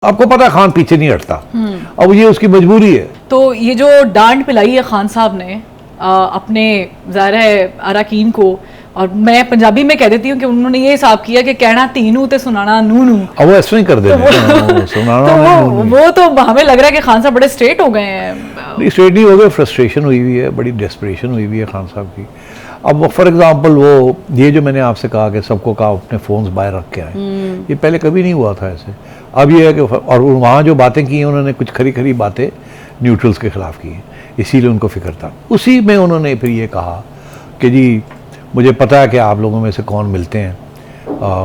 आपको पता है खान पीछे नहीं हटता। अब ये उसकी मजबूरी है। तो ये जो डांट पिलाई है खान साहब ने अपने ज़ाहिर है अरकान को, और मैं पंजाबी में कह देती हूँ कि उन्होंने ये हिसाब किया कि कहना तीनू ते सुनाना नूनू। अब वो ऐसा ही कर दे वो तो हमें लग रहा है कि खान साहब बड़े स्ट्रेट हो गए हैं। स्ट्रेट नहीं हो गए, फ्रस्ट्रेशन हुई हुई है, बड़ी डेस्परेशन हुई हुई है खान साहब की। अब फॉर एग्जांपल वो ये जो मैंने आपसे कहा कि सबको कहा अपने फ़ोन्स बाहर रख के आए, ये पहले कभी नहीं हुआ था ऐसे। अब ये है कि और वहाँ जो बातें की हैं उन्होंने कुछ खरी खरी बातें न्यूट्रल्स के ख़िलाफ़ की हैं, इसीलिए उनको फ़िक्र था। उसी में उन्होंने फिर ये कहा कि जी मुझे पता है कि आप लोगों में से कौन मिलते हैं,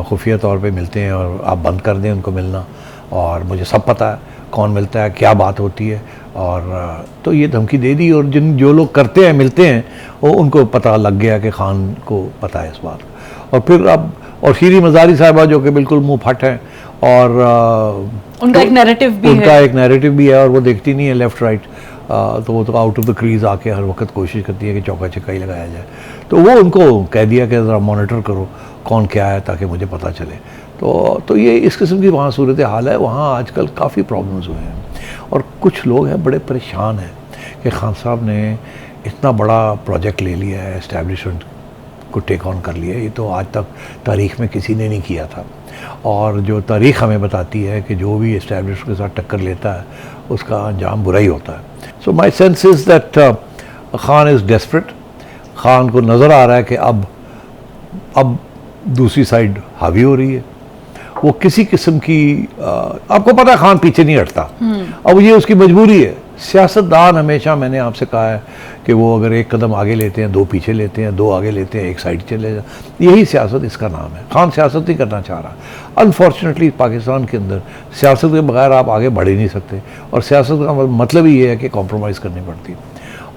खुफिया तौर पे मिलते हैं, और आप बंद कर दें उनको मिलना, और मुझे सब पता है कौन मिलता है, क्या बात होती है। और तो ये धमकी दे दी, और जो लोग करते हैं मिलते हैं वो उनको पता लग गया कि खान को पता है इस बात का। और फिर अब और शीरी मज़ारी साहिबा जो कि बिल्कुल मुँह फट हैं, और उनका एक नैरेटिव भी है, और वो देखती नहीं है लेफ़्ट राइट, तो वो तो आउट ऑफ द क्रीज आके हर वक्त कोशिश करती है कि चौका छक्का ही लगाया जाए। तो वो उनको कह दिया कि ज़रा मॉनिटर करो कौन क्या है ताकि मुझे पता चले। तो ये इस किस्म की वहाँ सूरत हाल है। वहाँ आजकल काफ़ी प्रॉब्लम्स हुए हैं, और कुछ लोग हैं बड़े परेशान हैं कि खान साहब ने इतना बड़ा प्रोजेक्ट ले लिया है, एस्टैब्लिशमेंट को टेक ऑन कर लिया है। ये तो आज तक तारीख़ में किसी ने नहीं किया था, और जो तारीख़ हमें बताती है कि जो भी एस्टैब्लिशमेंट के साथ टक्कर लेता है उसका अंजाम बुरा ही होता है। So my sense is that Khan is desperate. Khan को नज़र आ रहा है कि अब दूसरी साइड हावी हो रही है। वो किसी किस्म की आपको पता है खान पीछे नहीं हटता। अब ये उसकी मजबूरी है। सियासतदान हमेशा, मैंने आपसे कहा है कि वो अगर एक कदम आगे लेते हैं, दो पीछे लेते हैं, दो आगे लेते हैं, एक साइड चले जाते, यही सियासत इसका नाम है। खान सियासत नहीं करना चाह रहा। अनफॉर्चुनेटली पाकिस्तान के अंदर सियासत के बगैर आप आगे बढ़ ही नहीं सकते, और सियासत का मतलब ही ये है कि कॉम्प्रोमाइज़ करनी पड़ती।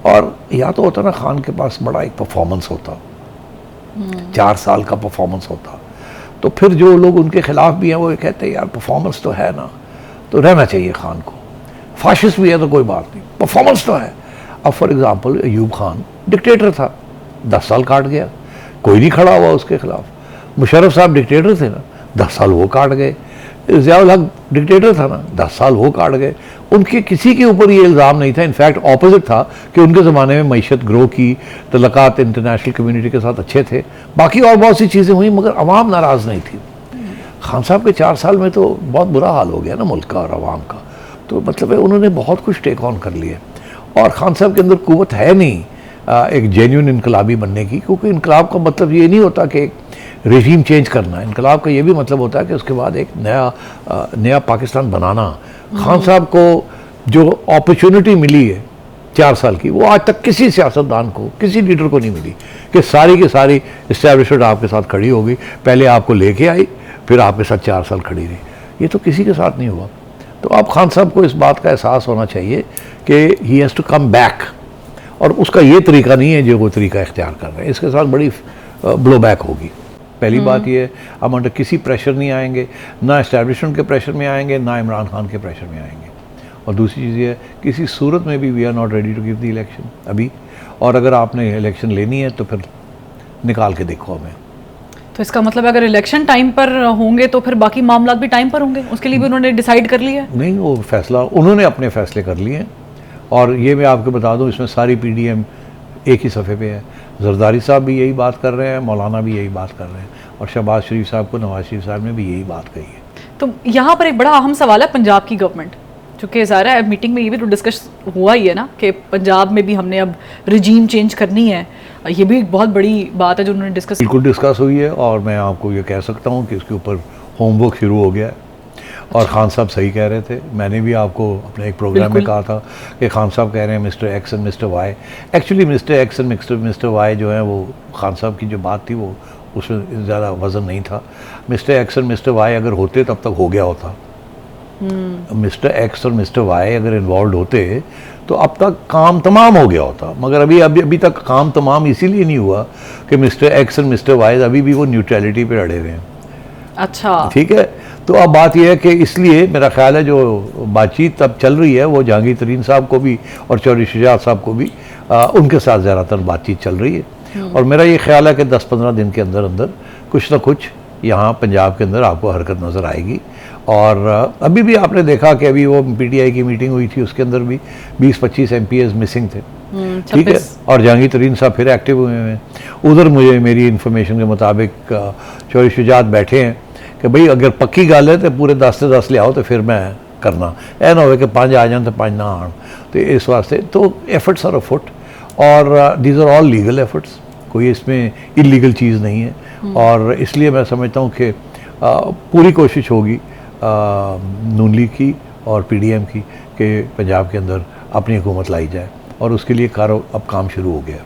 और या तो होता ना खान के पास बड़ा एक परफॉर्मेंस होता, 4 साल का परफॉर्मेंस होता, तो फिर जो लोग उनके खिलाफ भी हैं वो कहते हैं यार परफॉर्मेंस तो है ना, तो रहना चाहिए खान को। फाशिस्ट भी है तो कोई बात नहीं, परफॉर्मेंस तो है। अब for example Ayub Khan dictator था, 10 साल काट गया, कोई नहीं खड़ा हुआ उसके खिलाफ। मुशर्रफ साहब डिक्टेटर थे ना, 10 साल वो काट गए। ज़ियाउल हक डिक्टेटर था ना, 10 साल वो काट गए। उनके किसी के ऊपर ये इल्ज़ाम नहीं था, इनफैक्ट ऑपोजिट था कि उनके ज़माने में मईशत ग्रो की, तलक़ात इंटरनेशनल कम्युनिटी के साथ अच्छे थे, बाकी और बहुत सी चीज़ें हुई, मगर अवाम नाराज़ नहीं थी। खान साहब के 4 साल में तो बहुत बुरा हाल हो गया ना मुल्क का और अवाम का। तो मतलब है उन्होंने बहुत कुछ टेक ऑन कर लिया, और खान साहब के अंदर कुव्वत है नहीं एक जेन्युइन इनकलाबी बनने की, क्योंकि इनकलाब का मतलब ये नहीं होता कि एक रेजीम चेंज करना। इनकलाब का ये भी मतलब होता है कि उसके बाद एक नया पाकिस्तान बनाना। खान साहब को जो अपॉर्चुनिटी मिली है 4 साल की, वो आज तक किसी सियासतदान को, किसी लीडर को नहीं मिली कि सारी की सारी इस्टेब्लिशमेंट आपके साथ खड़ी होगी, पहले आपको लेके आई, फिर आपके साथ 4 साल खड़ी रही। ये तो किसी के साथ नहीं हुआ। तो अब खान साहब को इस बात का एहसास होना चाहिए कि he has to come back, और उसका ये तरीका नहीं है जो वो तरीका इख्तियार कर रहे हैं। इसके साथ बड़ी ब्लो बैक होगी। पहली बात ये है, हम अंडर किसी प्रेशर नहीं आएंगे, ना इस्टेब्लिशमेंट के प्रेशर में आएंगे, ना इमरान खान के प्रेशर में आएंगे। और दूसरी चीज़ ये है, किसी सूरत में भी we are not ready to give the election अभी। और अगर आपने इलेक्शन लेनी है तो फिर निकाल के देखो हमें। तो इसका मतलब अगर इलेक्शन टाइम पर होंगे तो फिर बाकी मामला भी टाइम पर होंगे, उसके लिए भी उन्होंने डिसाइड कर लिया है? नहीं, वो फैसला उन्होंने अपने फैसले कर लिए हैं, और ये मैं आपको बता दूं इसमें सारी PDM एक ही सफ़े पे है। जरदारी साहब भी यही बात कर रहे हैं, मौलाना भी यही बात कर रहे हैं, और शहबाज शरीफ साहब को नवाज शरीफ साहब ने भी यही बात कही है। तो यहाँ पर एक बड़ा अहम सवाल है पंजाब की गवर्नमेंट, चूँकि ज़ाहिर है मीटिंग में ये भी तो डिस्कस हुआ ही है ना कि पंजाब में भी हमने अब रजीम चेंज करनी है। ये भी एक बहुत बड़ी बात है जो उन्होंने डिस्कस, बिल्कुल डिस्कस हुई है, और मैं आपको ये कह सकता हूँ कि इसके ऊपर होमवर्क शुरू हो गया है। और खान साहब सही कह रहे थे, मैंने भी आपको अपने एक प्रोग्राम में कहा था कि खान साहब कह रहे हैं mister X and mister Y. Actually mister X and mister Y जो है, वो खान साहब की जो बात थी वो उसमें ज़्यादा वज़न नहीं था। Mister X and mister Y अगर होते तब तक हो गया होता। मिस्टर एक्स और मिस्टर वाई अगर इन्वॉल्व होते तो अब तक काम तमाम हो गया होता, मगर अभी तक काम तमाम इसीलिए नहीं हुआ कि mister X and mister Y अभी भी वो न्यूट्रलिटी पे अड़े हुए हैं। अच्छा, ठीक है। तो अब बात यह है कि इसलिए मेरा ख्याल है जो बातचीत अब चल रही है वो जहांगीर तरीन साहब को भी और चौधरी शुजात साहब को भी उनके साथ ज़्यादातर बातचीत चल रही है। और मेरा ये ख्याल है कि 10-15 दिन के अंदर अंदर कुछ ना कुछ यहाँ पंजाब के अंदर आपको हरकत नज़र आएगी, और अभी भी आपने देखा कि अभी वो पीटीआई की मीटिंग हुई थी, उसके अंदर भी 20-25 MPs मिसिंग थे, ठीक है, 26 और जहांगीर तरीन साहब फिर एक्टिव हुए हैं। उधर मुझे मेरी इन्फॉर्मेशन के मुताबिक चौधरी शुजात बैठे हैं कि भाई अगर पक्की गल है तो पूरे 10 से 10 ले आओ तो फिर मैं करना, ऐ ना हो कि 5 आ जान तो 5 ना आन। तो इस वास्ते तो एफर्ट्स आर अफुट, और these are all legal efforts, कोई इसमें इलीगल चीज़ नहीं है। और इसलिए मैं समझता हूँ कि पूरी कोशिश होगी नून लीग की और PDM की कि पंजाब के अंदर अपनी हुकूमत लाई जाए, और उसके लिए अब काम शुरू हो गया।